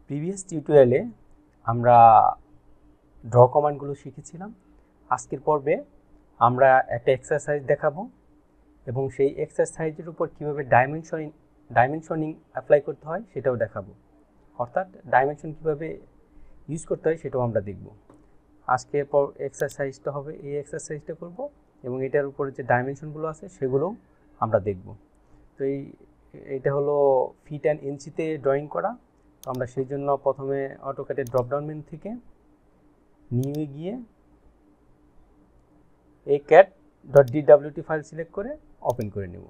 Previous টিউটোরিয়ালে আমরা draw কমান্ডগুলো শিখেছিলাম। আজকের পর্বে আমরা একটা এক্সারসাইজ দেখাবো এবং সেই এক্সারসাইজের উপর কীভাবে ডাইমেনশনিং অ্যাপ্লাই করতে হয় সেটাও দেখাবো, অর্থাৎ ডাইমেনশন কীভাবে ইউজ করতে হয় সেটাও আমরা দেখব। আজকে এক্সারসাইজটা হবে, এই এক্সারসাইজটা করব এবং এটার উপরে যে ডাইমেনশনগুলো আছে সেগুলোও আমরা দেখব। তো এইটা হলো ফিট অ্যান্ড ইঞ্চিতে ড্রয়িং করা। তো আমরা সেই জন্য প্রথমে অটোক্যাডের ড্রপডাউন মেনু থেকে নিয়ে গিয়ে এই CAD.dwt ফাইল সিলেক্ট করে ওপেন করে নেব।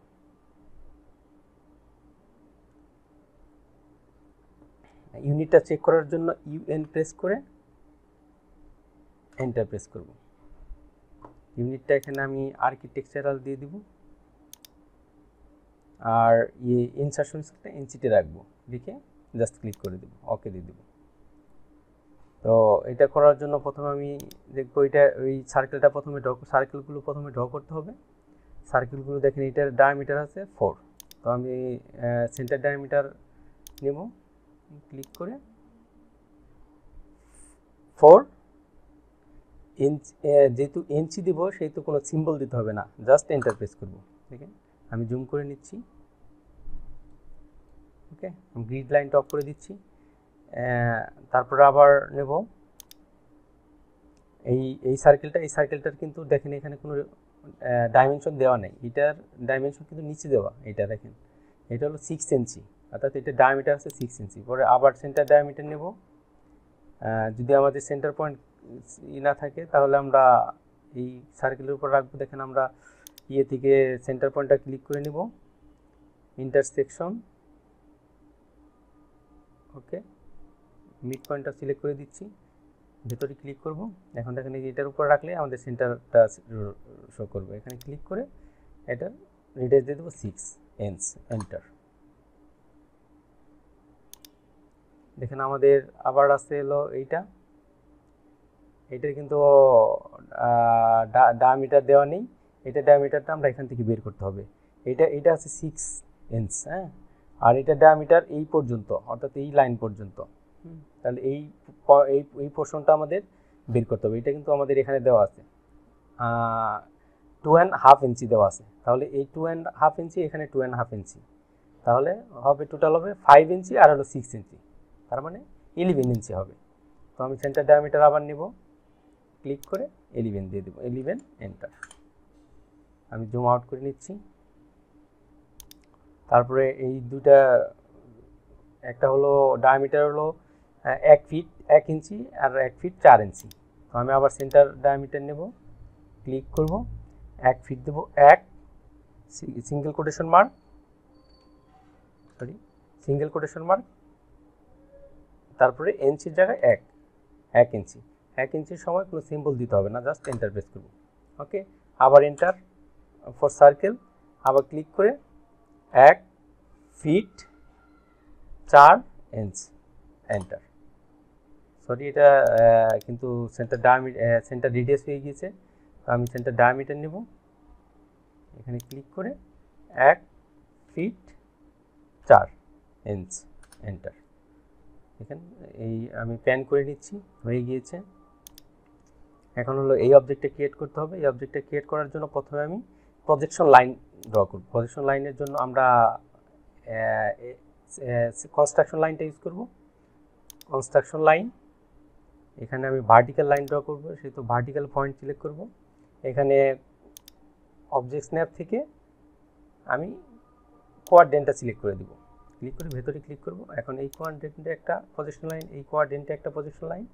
ইউনিটটা চেক করার জন্য UN প্রেস করে এন্টার প্রেস করব। ইউনিটটা এখানে আমি আর্কিটেকচারাল দিয়ে দিব আর ইনসারশন স্কেলটা ইঞ্চিতে রাখবো, লিখে জাস্ট ক্লিক করে দেব, ওকে দিয়ে দেব। তো এটা করার জন্য প্রথমে আমি দেখবো ওই সার্কেলটা সার্কেলগুলো প্রথমে ড্র করতে হবে। সার্কেলগুলো দেখেন এটার ডায়ামিটার আছে 4। তো আমি সেন্টার ডায়ামিটার নেব, ক্লিক করে 4 ইঞ্চ। যেহেতু ইঞ্চি দিব সেহেতু কোনো সিম্বল দিতে হবে না, জাস্ট এন্টার প্রেস করব। দেখেন আমি জুম করে নিচ্ছি, ওকে। আমি গ্রিড লাইনটা অফ করে দিচ্ছি। তারপরে আবার নেব এই সার্কেলটার কিন্তু দেখেন এখানে কোনো ডাইমেনশন দেওয়া নেই, এটার ডাইমেনশন কিন্তু নিচে দেওয়া। এটা দেখেন এটা হলো 6 ইঞ্চি, অর্থাৎ এটা ডায়ামিটার আছে 6 ইঞ্চি। পরে আবার সেন্টার ডায়ামিটার নেব। যদি আমাদের সেন্টার পয়েন্ট না থাকে তাহলে আমরা এই সার্কেলের উপর রাখবো। দেখেন আমরা থেকে সেন্টার পয়েন্টটা ক্লিক করে নিব, ইন্টারসেকশন, ওকে। মিড পয়েন্টটা সিলেক্ট করে দিচ্ছি, ভেতরে ক্লিক করব। এখন দেখেন এটার উপর রাখলে আমাদের সেন্টারটা শো করবে। এখানে ক্লিক করে এটা রেডিয়াস দিয়ে দেবো 6 ইঞ্চ, এন্টার। দেখেন আমাদের আবার আছে হলো এইটার কিন্তু ডায়ামিটার দেওয়া নেই, এটা ডায়ামিটারটা আমরা এখান থেকে বের করতে হবে। এটা আছে 6 ইঞ্চ, হ্যাঁ। আর এটা ডায়ামিটার এই পর্যন্ত, অর্থাৎ এই লাইন পর্যন্ত। তাহলে এই পোর্শনটা আমাদের বের করতে হবে। এটা কিন্তু আমাদের এখানে দেওয়া আছে 2.5 ইঞ্চি দেওয়া আছে। তাহলে এই 2.5 ইঞ্চি, এখানে 2.5 ইঞ্চি, তাহলে হবে টোটাল হবে 5 ইঞ্চি আর হলো 6 ইঞ্চি, তার মানে 11 ইঞ্চি হবে। তো আমি সেন্টার ডায়ামিটার আবার নেব, ক্লিক করে 11 দিয়ে দেবো, 11, এন্টার। আমি জুম আউট করে নিচ্ছি। তারপরে এই দুটা, একটা হলো ডায়ামিটার হলো 1 ফিট 1 ইঞ্চি আর 1 ফিট 4 ইঞ্চি। তো আমি আবার সেন্টার ডায়ামিটার নেব, ক্লিক করব, 1 ফিট দেবো, 1 সিঙ্গেল কোটেশন মার্ক, তারপরে ইঞ্চির জায়গায় 1 ইঞ্চি। 1 ইঞ্চির সময় কোনো সিম্বল দিতে হবে না, জাস্ট এন্টার প্রেস করব, ওকে। আবার এন্টার ফর সার্কেল, আবার ক্লিক করে 1 ফিট 4 ইঞ্চ, এন্টার। সরি, এটা কিন্তু সেন্টার রেডিয়াস হয়ে গিয়েছে। তো আমি সেন্টার ডায়ামিটার নেব, এখানে ক্লিক করে 1 ফিট 4 ইঞ্চ, এন্টার। দেখেন আমি প্যান করে নিচ্ছি, হয়ে গিয়েছে। এখন হলো এই অবজেক্টটা ক্রিয়েট করতে হবে। এই অবজেক্টটা ক্রিয়েট করার জন্য প্রথমে আমি প্রজেকশন লাইন ড্র করব। প্রজেকশন লাইনের জন্য আমরা কনস্ট্রাকশন লাইনটা ইউজ করব। কনস্ট্রাকশন লাইন, এখানে আমি ভার্টিক্যাল লাইন ড্র করব, সেহেতু ভার্টিক্যাল পয়েন্ট সিলেক্ট করব। এখানে অবজেক্ট স্ন্যাপ থেকে আমি কোয়াড্রেন্টটা সিলেক্ট করে দেব, ক্লিক করে ভেতরে ক্লিক করব। এখন এই কোয়াড্রেন্টে একটা প্রজেকশন লাইন, এই কোয়াড্রেন্টে একটা প্রজেকশন লাইন,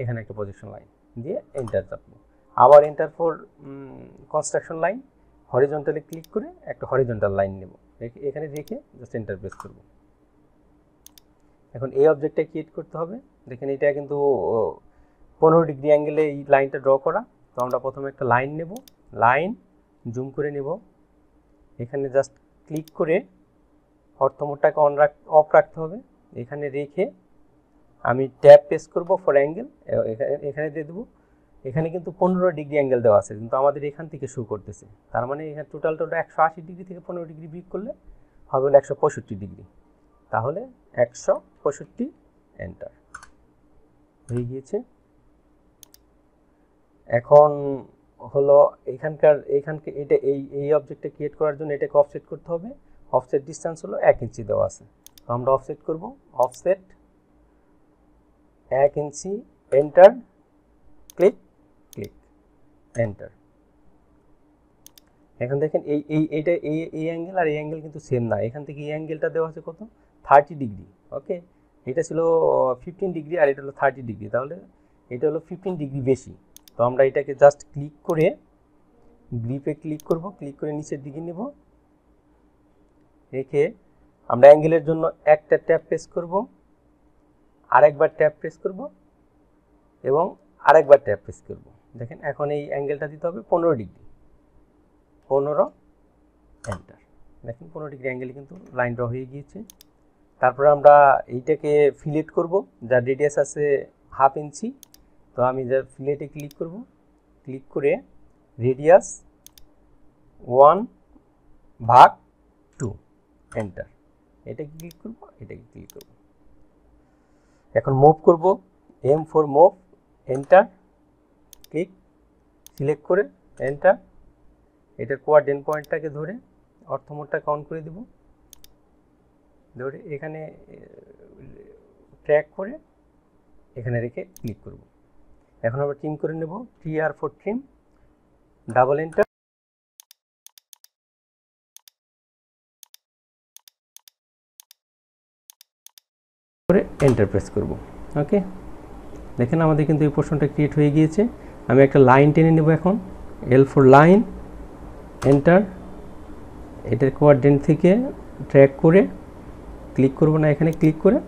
এখানে একটা প্রজেকশন লাইন দিয়ে এন্টার চাপবো। আবার এন্টার ফর কনস্ট্রাকশন লাইন, হরিজন্টালে ক্লিক করে একটা হরিজন্টাল লাইন নেব, এখানে রেখে জাস্ট এন্টার প্রেস করব। এখন এই অবজেক্টটা ক্রিয়েট করতে হবে। দেখেন এটা কিন্তু 15 ডিগ্রি অ্যাঙ্গেলে এই লাইনটা ড্র করা। তো আমরা প্রথমে একটা লাইন নেব, লাইন জুম করে নেব, এখানে জাস্ট ক্লিক করে অর্থমোডটাকে অফ রাখতে হবে। এখানে রেখে আমি ট্যাব প্রেস করব ফর অ্যাঙ্গেল, এখানে দিয়ে দেবো। এখানে কিন্তু 15 ডিগ্রি অ্যাঙ্গেল দেওয়া আছে, কিন্তু আমাদের এখান থেকে শো করতেছে। তার মানে এখানে টোটালটা 180 ডিগ্রি থেকে 15 ডিগ্রি বিয়োগ করলে হবে হলো 165 ডিগ্রি। তাহলে 165 এন্টার হয়ে গিয়েছে। এখন হলো এইখানকে এটা এই অবজেক্টটা ক্রিয়েট করার জন্য এটাকে অফসেট করতে হবে। অফসেট ডিসটেন্স হলো 1 ইঞ্চি দেওয়া আছে, তো আমরা অফসেট করব। অফসেট 1 ইঞ্চি, এন্টার, ক্লিক ক্লিক এন্টার। এখন দেখেন এইটা এই অ্যাঙ্গেল আর এই অ্যাঙ্গেল কিন্তু সেম না। এখান থেকে এই অ্যাঙ্গেলটা দেওয়া আছে কত, 30 ডিগ্রি। ওকে, এটা ছিল 15 ডিগ্রি আর এটা হলো 30 ডিগ্রি, তাহলে এটা হলো 15 ডিগ্রি বেশি। তো আমরা এটাকে জাস্ট ক্লিক করে গ্রিপে ক্লিক করব, ক্লিক করে নিচের দিকে নেব, রেখে আমরা অ্যাঙ্গেলের জন্য একটা ট্যাপ প্রেস করব, আরেকবার ট্যাপ প্রেস করব এবং আরেকবার ট্যাপ প্রেস করব। দেখেন এখন এই অ্যাঙ্গেলটা দিতে হবে 15 ডিগ্রি, 15 এন্টার। দেখেন 15 ডিগ্রি অ্যাঙ্গেলে কিন্তু লাইন ড্র হয়ে গিয়েছে। তারপর আমরা এইটাকে ফিলেট করব, যার রেডিয়াস আছে 1/2 ইঞ্চি। তো আমি যা ফিলেটে ক্লিক করব, ক্লিক করে রেডিয়াস 1/2 এন্টার। এটাকে ক্লিক করব, এটাকে ক্লিক করব। এখন মুভ করব, M for move, enter, click, select করে এন্টার। এটার কোয়াড্রেন্ট পয়েন্টটাকে ধরে অর্থমোডটা কাউন্ট করে দেব, ধরে এখানে ট্র্যাক করে এখানে রেখে ক্লিক করব। এখন আমরা ট্রিম করে নেব, TR for trim, double enter করে এন্টার প্রেস করব। ওকে, দেখেন আমাদের কিন্তু এই পোর্শনটা ক্রিয়েট হয়ে গিয়েছে। আমি একটা লাইন টেনে নেব এখন, L ফর লাইন, এন্টার। এটার কোয়াড্রেন্ট থেকে ট্র্যাক করে ক্লিক করব না, এখানে ক্লিক করে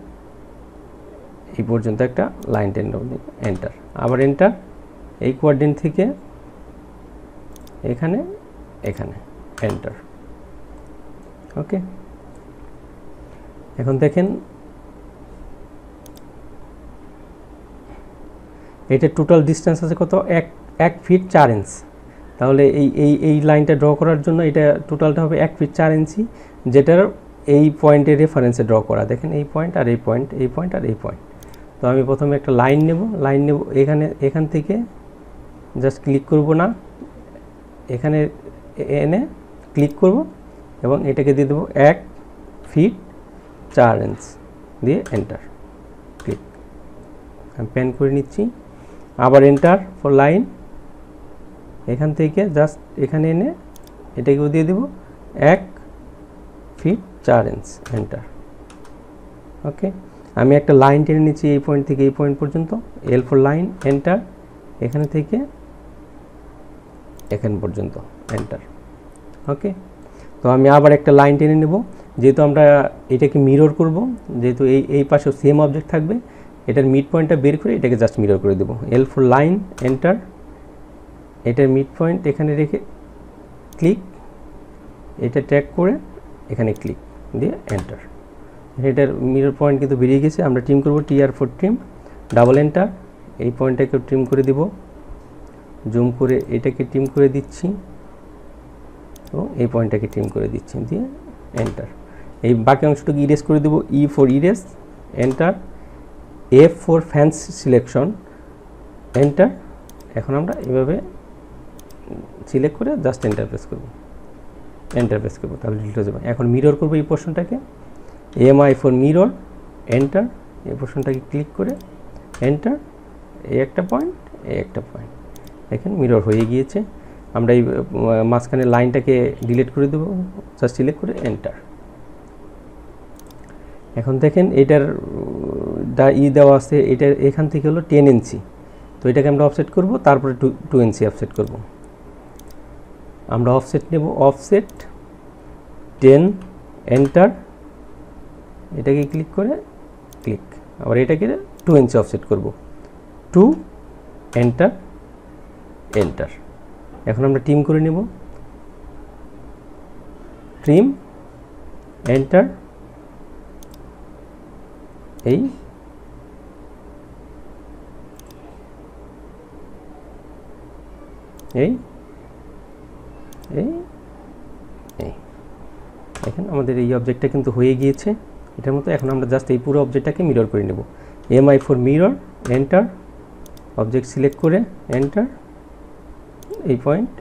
এই পর্যন্ত একটা লাইন টেনে নেব, এন্টার, আবার এন্টার। এই কোয়াড্রেন্ট থেকে এখানে এন্টার। ওকে, এখন দেখেন এটা টোটাল ডিস্টেন্স আছে কত, 1 ফিট 4 ইঞ্চ। তাহলে এই লাইনটা ড্র করার জন্য এটা টোটালটা হবে 1 ফিট 4 ইঞ্চি, যেটার এই পয়েন্টের রেফারেন্সে ড্র করা। দেখেন এই পয়েন্ট আর এই পয়েন্ট, এই পয়েন্ট আর এই পয়েন্ট। তো আমি প্রথমে একটা লাইন নেব, এখান থেকে জাস্ট ক্লিক করব না, এখানে এনে ক্লিক করব এবং এটাকে দিয়ে দেবো 1 ফিট 4 ইঞ্চ দিয়ে এন্টার, ক্লিক। আমি পেন করে নিচ্ছি, আবার এন্টার ফর লাইন। এখান থেকে জাস্ট এখানে এনে এটাকেও দিয়ে দেব 1 ফিট 4 ইঞ্চ, এন্টার। ওকে, আমি একটা লাইন টেনে নিচ্ছি এই পয়েন্ট থেকে এই পয়েন্ট পর্যন্ত, L ফর লাইন, এন্টার। এখানে থেকে এখান পর্যন্ত, এন্টার। ওকে, তো আমি আবার একটা লাইন টেনে নেব, যেহেতু আমরা এটাকে মিরর করব, যেহেতু এই পাশেও সেম অবজেক্ট থাকবে, এটার মিড পয়েন্টটা বের করে এটাকে জাস্ট মিরর করে দেব। L for line, enter. এটার মিড পয়েন্ট এখানে রেখে ক্লিক, এটা ট্র্যাক করে এখানে ক্লিক দিয়ে এন্টার। এটার মিরর পয়েন্ট কিন্তু বেরিয়ে গেছে। আমরা ট্রিম করব, TR for trim, double enter. এই পয়েন্টটাকে ট্রিম করে দিব, জুম করে এটাকে ট্রিম করে দিচ্ছি এবং এই পয়েন্টটাকে ট্রিম করে দিচ্ছি, দিয়ে এন্টার। এই বাকি অংশটুকু ইরেজ করে দেব, E for erase, enter. F for fans selection, enter. এখন আমরা এইভাবে সিলেক্ট করে জাস্ট এন্টার প্রেস করব, তাহলে ডিলিট হয়ে যাবে। এখন মিরর করব এই পোর্শনটাকে, MI ফর মিরর, এন্টার। এই পোর্শনটাকে ক্লিক করে এন্টার, এই একটা পয়েন্ট, এই একটা পয়েন্ট, দেখেন মিরর হয়ে গিয়েছে। আমরা এই মাঝখানে লাইনটাকে ডিলিট করে দেবো, জাস্ট সিলেক্ট করে এন্টার। এখন দেখেন এটার দেওয়া আছে, এটা এখান থেকে হলো 10 ইঞ্চি। তো এটাকে আমরা অফসেট করব, তারপরে 2 ইঞ্চি অফসেট করব। আমরা অফসেট নেব, অফসেট 10, এন্টার। এটাকে ক্লিক করে ক্লিক, আবার এটাকে 2 ইঞ্চি অফসেট করব, 2, এন্টার, এন্টার। এখন আমরা ট্রিম করে নেব, ট্রিম, এন্টার। এই দেখেন আমাদের এই অবজেক্টটা কিন্তু হয়ে গিয়েছে এটার মতো। এখন আমরা জাস্ট এই পুরো অবজেক্টটাকে মিরর করে নেব। MI for mirror, enter, object select করে এন্টার, এই পয়েন্ট।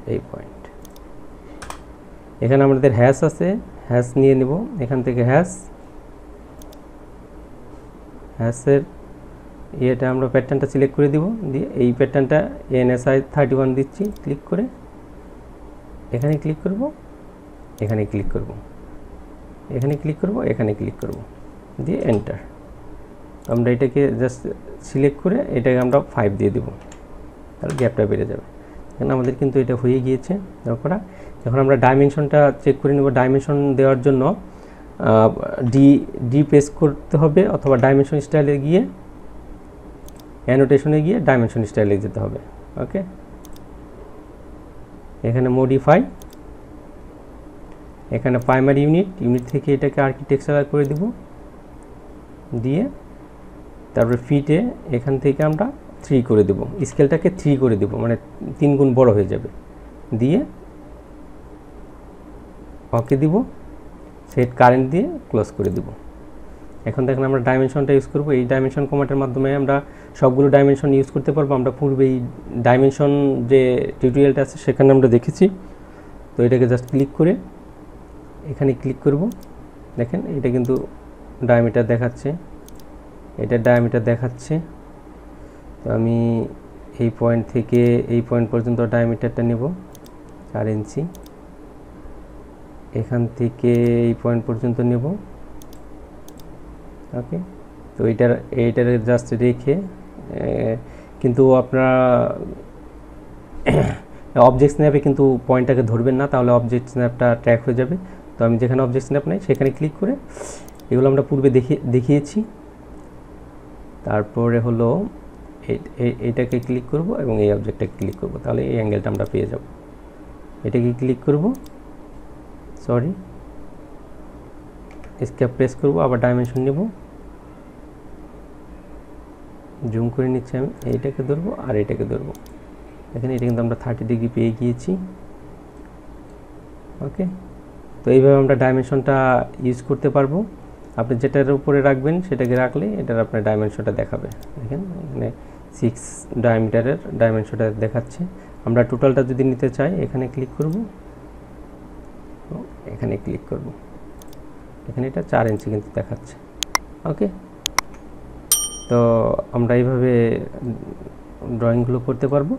এখানে আমাদের হ্যাশ আছে, হ্যাশ নিয়ে নেব, এখান থেকে হ্যাশের ইয়েটা আমরা প্যাটার্নটা সিলেক্ট করে দিব, দিয়ে এই প্যাটার্নটা NSI 31 দিচ্ছি, ক্লিক করে এখানে ক্লিক করব, এখানে ক্লিক করব, এখানে ক্লিক করব, এখানে ক্লিক করব, দিয়ে এন্টার। আমরা এটাকে জাস্ট সিলেক্ট করে এটাকে আমরা 5 দিয়ে দেব, তাহলে গ্যাপটা বেড়ে যাবে। এখানে আমাদের কিন্তু এটা হয়ে গিয়েছে করা। এখন আমরা ডাইমেনশনটা চেক করে নেব। ডাইমেনশন দেওয়ার জন্য ডি প্রেস করতে হবে, অথবা ডাইমেনশন স্টাইলে গিয়ে অ্যানোটেশনে গিয়ে ডাইমেনশন স্টাইলে যেতে হবে। ওকে, এখানে মডিফাই, এখানে প্রাইমারি ইউনিট থেকে এটাকে আর্কিটেকচারাল করে দিব, দিয়ে তারপরে ফিটে এখান থেকে আমরা 3 করে দেব, স্কেলটাকে 3 করে দেব, মানে 3 গুণ বড় হয়ে যাবে, দিয়ে ওকে দিব, সেট কারেন্ট দিয়ে ক্লোজ করে দিব। এখন দেখেন আমরা ডাইমেনশনটা ইউজ করব। এই ডাইমেনশন কমান্ডের মাধ্যমে আমরা সবগুলো ডাইমেনশন ইউজ করতে পারবো। আমরা পূর্বে এই ডাইমেনশন যে টিউটোরিয়ালটা আছে সেখানে আমরা দেখেছি। তো এটাকে জাস্ট ক্লিক করে এখানে ক্লিক করব, দেখেন এটা কিন্তু ডায়ামিটার দেখাচ্ছে, এটা ডায়ামিটার দেখাচ্ছে। তো আমি এই পয়েন্ট থেকে এই পয়েন্ট পর্যন্ত ডায়ামিটারটা নেব 4 ইঞ্চি, এখান থেকে এই পয়েন্ট পর্যন্ত নেব। ওকে, তো এইটার জাস্ট রেখে, কিন্তু আপনারা অবজেক্ট স্ন্যাপে কিন্তু পয়েন্টটাকে ধরবেন না, তাহলে অবজেক্ট স্ন্যাপটা ট্র্যাক হয়ে যাবে। তো আমি যেখানে অবজেক্ট স্ন্যাপ নেই সেখানে ক্লিক করে, এগুলো আমরা পূর্বে দেখিয়েছি। তারপরে হলো এইটাকে ক্লিক করব এবং এই অবজেক্টটাকে ক্লিক করব, তাহলে এই অ্যাঙ্গেলটা আমরা পেয়ে যাব। এটাকে ক্লিক করব, সরি এসকেপ প্রেস করব, আবার ডাইমেনশন নেব, জুম করে নিচ্ছি আমি, এইটাকে ধরবো আর এটাকে ধরবো। এখানে এটা কিন্তু আমরা 30 ডিগ্রি পেয়ে গিয়েছি। ওকে, তো এইভাবে আমরা ডাইমেনশনটা ইউজ করতে পারবো। আপনি যেটার উপরে রাখবেন সেটাকে রাখলে এটার আপনার ডাইমেনশনটা দেখাবে। দেখেন এখানে 6 ডায়ামিটারের ডাইমেনশনটা দেখাচ্ছে। আমরা টোটালটা যদি নিতে চাই এখানে ক্লিক করব, এখানে ক্লিক করব, এখানে এটা 4 ইঞ্চি কিন্তু দেখাচ্ছে। ওকে, তো আমরা এইভাবে ড্রয়িংগুলো করতে পারবো।